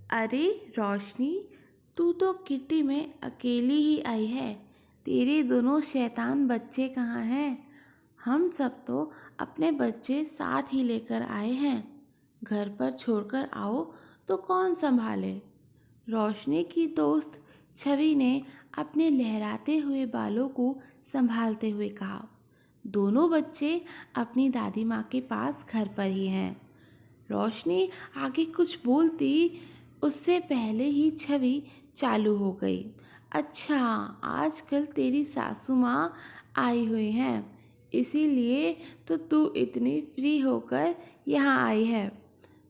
अरे रोशनी, तू तो किट्टी में अकेली ही आई है। तेरे दोनों शैतान बच्चे कहाँ हैं? हम सब तो अपने बच्चे साथ ही लेकर आए हैं। घर पर छोड़कर आओ तो कौन संभाले? रोशनी की दोस्त छवि ने अपने लहराते हुए बालों को संभालते हुए कहा। दोनों बच्चे अपनी दादी माँ के पास घर पर ही हैं। रोशनी आगे कुछ बोलती उससे पहले ही छवि चालू हो गई। अच्छा, आजकल तेरी सासू माँ आई हुई हैं, इसीलिए तो तू इतनी फ्री होकर यहाँ आई है।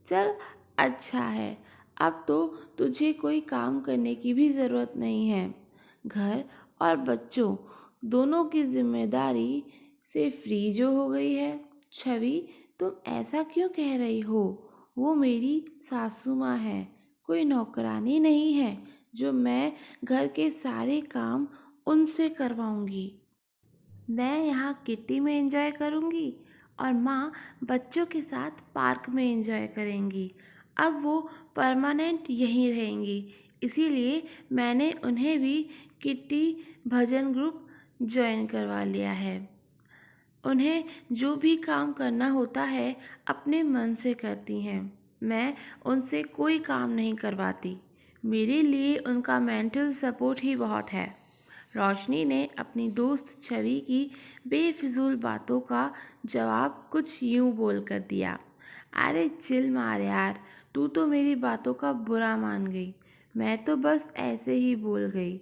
चल, अच्छा है। अब तो तुझे कोई काम करने की भी ज़रूरत नहीं है। घर और बच्चों दोनों की जिम्मेदारी से फ्री जो हो गई है। छवि, तुम ऐसा क्यों कह रही हो? वो मेरी सासू माँ है, कोई नौकरानी नहीं है जो मैं घर के सारे काम उनसे करवाऊंगी। मैं यहाँ किट्टी में एंजॉय करूँगी और माँ बच्चों के साथ पार्क में एंजॉय करेंगी। अब वो परमानेंट यहीं रहेंगी, इसीलिए मैंने उन्हें भी किट्टी भजन ग्रुप ज्वाइन करवा लिया है। उन्हें जो भी काम करना होता है अपने मन से करती हैं। मैं उनसे कोई काम नहीं करवाती। मेरे लिए उनका मेंटल सपोर्ट ही बहुत है। रोशनी ने अपनी दोस्त छवि की बेफिजूल बातों का जवाब कुछ यूं बोल कर दिया। अरे चिल मार यार, तू तो मेरी बातों का बुरा मान गई। मैं तो बस ऐसे ही बोल गई।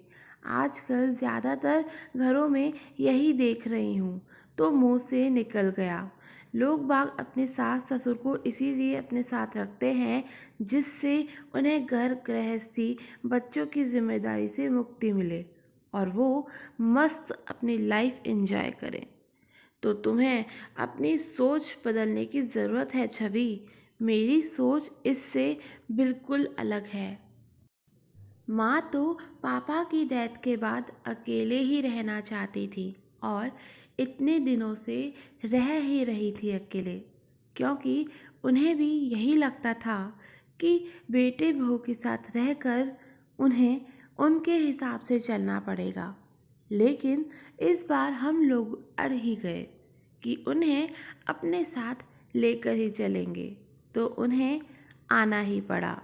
आजकल ज़्यादातर घरों में यही देख रही हूँ, तो मुंह से निकल गया। लोग बाग अपने सास ससुर को इसीलिए अपने साथ रखते हैं जिससे उन्हें घर गृहस्थी बच्चों की जिम्मेदारी से मुक्ति मिले और वो मस्त अपनी लाइफ एंजॉय करें। तो तुम्हें अपनी सोच बदलने की ज़रूरत है छवि। मेरी सोच इससे बिल्कुल अलग है। माँ तो पापा की डेथ के बाद अकेले ही रहना चाहती थी और इतने दिनों से रह ही रही थी अकेले, क्योंकि उन्हें भी यही लगता था कि बेटे बहू के साथ रहकर उन्हें उनके हिसाब से चलना पड़ेगा। लेकिन इस बार हम लोग अड़ ही गए कि उन्हें अपने साथ लेकर ही चलेंगे, तो उन्हें आना ही पड़ा।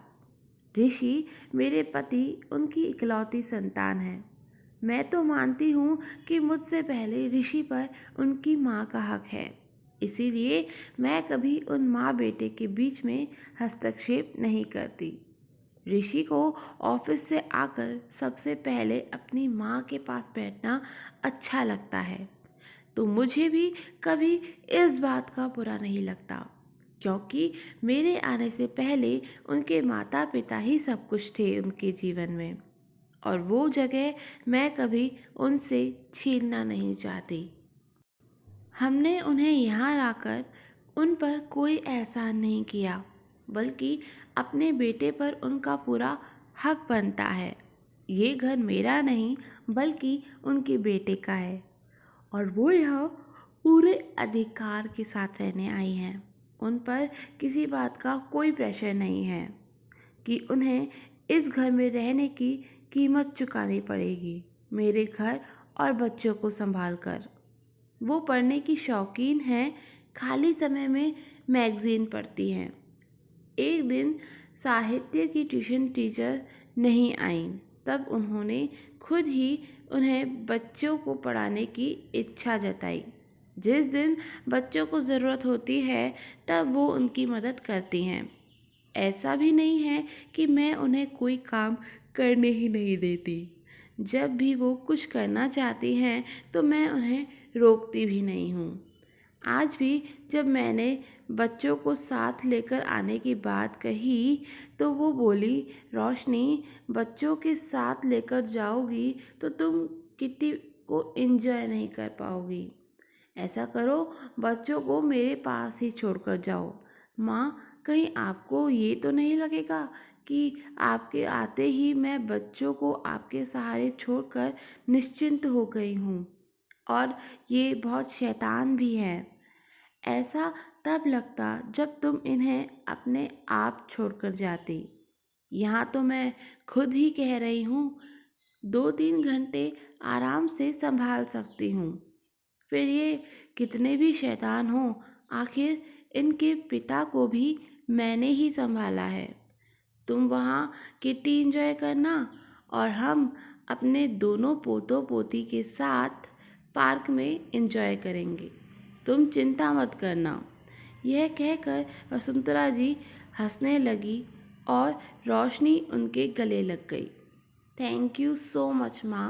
ऋषि मेरे पति उनकी इकलौती संतान है। मैं तो मानती हूँ कि मुझसे पहले ऋषि पर उनकी माँ का हक है, इसीलिए मैं कभी उन माँ बेटे के बीच में हस्तक्षेप नहीं करती। ऋषि को ऑफिस से आकर सबसे पहले अपनी माँ के पास बैठना अच्छा लगता है, तो मुझे भी कभी इस बात का बुरा नहीं लगता, क्योंकि मेरे आने से पहले उनके माता पिता ही सब कुछ थे उनके जीवन में, और वो जगह मैं कभी उनसे छीनना नहीं चाहती। हमने उन्हें यहाँ लाकर उन पर कोई एहसान नहीं किया, बल्कि अपने बेटे पर उनका पूरा हक बनता है। ये घर मेरा नहीं बल्कि उनके बेटे का है और वो यहाँ पूरे अधिकार के साथ रहने आई हैं। उन पर किसी बात का कोई प्रेशर नहीं है कि उन्हें इस घर में रहने की कीमत चुकानी पड़ेगी मेरे घर और बच्चों को संभाल कर। वो पढ़ने की शौकीन हैं, खाली समय में मैगज़ीन पढ़ती हैं। एक दिन साहित्य की ट्यूशन टीचर नहीं आईं, तब उन्होंने खुद ही उन्हें बच्चों को पढ़ाने की इच्छा जताई। जिस दिन बच्चों को ज़रूरत होती है तब वो उनकी मदद करती हैं। ऐसा भी नहीं है कि मैं उन्हें कोई काम करने ही नहीं देती। जब भी वो कुछ करना चाहती हैं तो मैं उन्हें रोकती भी नहीं हूँ। आज भी जब मैंने बच्चों को साथ लेकर आने की बात कही तो वो बोली, रोशनी, बच्चों के साथ लेकर जाओगी तो तुम किट्टी को एंजॉय नहीं कर पाओगी। ऐसा करो, बच्चों को मेरे पास ही छोड़कर जाओ। माँ, कहीं आपको ये तो नहीं लगेगा कि आपके आते ही मैं बच्चों को आपके सहारे छोड़कर निश्चिंत हो गई हूँ और ये बहुत शैतान भी है। ऐसा तब लगता जब तुम इन्हें अपने आप छोड़कर जाती। यहाँ तो मैं खुद ही कह रही हूँ 2-3 घंटे आराम से संभाल सकती हूँ। फिर ये कितने भी शैतान हों, आखिर इनके पिता को भी मैंने ही संभाला है। तुम वहाँ किट्टी एंजॉय करना और हम अपने दोनों पोतों पोती के साथ पार्क में एंजॉय करेंगे। तुम चिंता मत करना। यह कहकर वसुंधरा जी हंसने लगी और रोशनी उनके गले लग गई। थैंक यू सो मच माँ।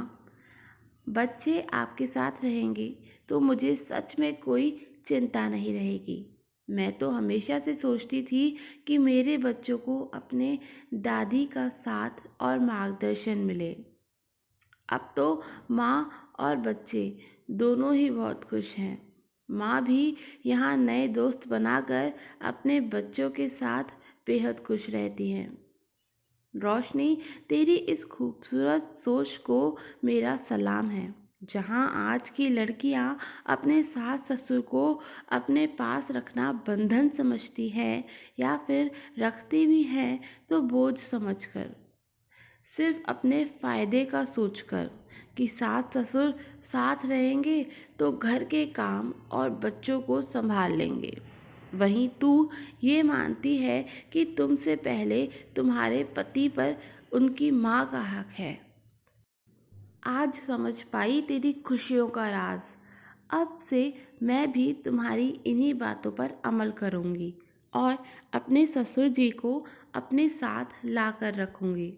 बच्चे आपके साथ रहेंगे तो मुझे सच में कोई चिंता नहीं रहेगी। मैं तो हमेशा से सोचती थी कि मेरे बच्चों को अपने दादी का साथ और मार्गदर्शन मिले। अब तो माँ और बच्चे दोनों ही बहुत खुश हैं। माँ भी यहाँ नए दोस्त बनाकर अपने बच्चों के साथ बेहद खुश रहती हैं। रोशनी, तेरी इस खूबसूरत सोच को मेरा सलाम है। जहाँ आज की लड़कियाँ अपने सास ससुर को अपने पास रखना बंधन समझती है या फिर रखती भी हैं तो बोझ समझकर, सिर्फ अपने फायदे का सोचकर कि सास ससुर साथ रहेंगे तो घर के काम और बच्चों को संभाल लेंगे। वहीं तू ये मानती है कि तुमसे पहले तुम्हारे पति पर उनकी माँ का हक है। आज समझ पाई तेरी खुशियों का राज। अब से मैं भी तुम्हारी इन्हीं बातों पर अमल करूँगी और अपने ससुर जी को अपने साथ ला कर रखूँगी।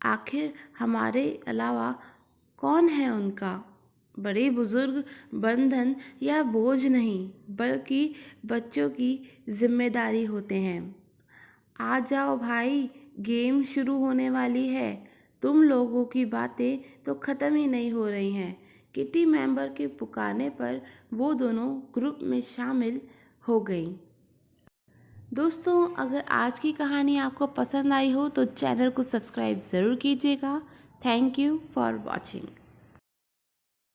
आखिर हमारे अलावा कौन है उनका? बड़े बुजुर्ग बंधन या बोझ नहीं, बल्कि बच्चों की जिम्मेदारी होते हैं। आ जाओ भाई, गेम शुरू होने वाली है। तुम लोगों की बातें तो ख़त्म ही नहीं हो रही हैं। किटी मेंबर के पुकारने पर वो दोनों ग्रुप में शामिल हो गईं। दोस्तों, अगर आज की कहानी आपको पसंद आई हो तो चैनल को सब्सक्राइब ज़रूर कीजिएगा। Thank you for watching.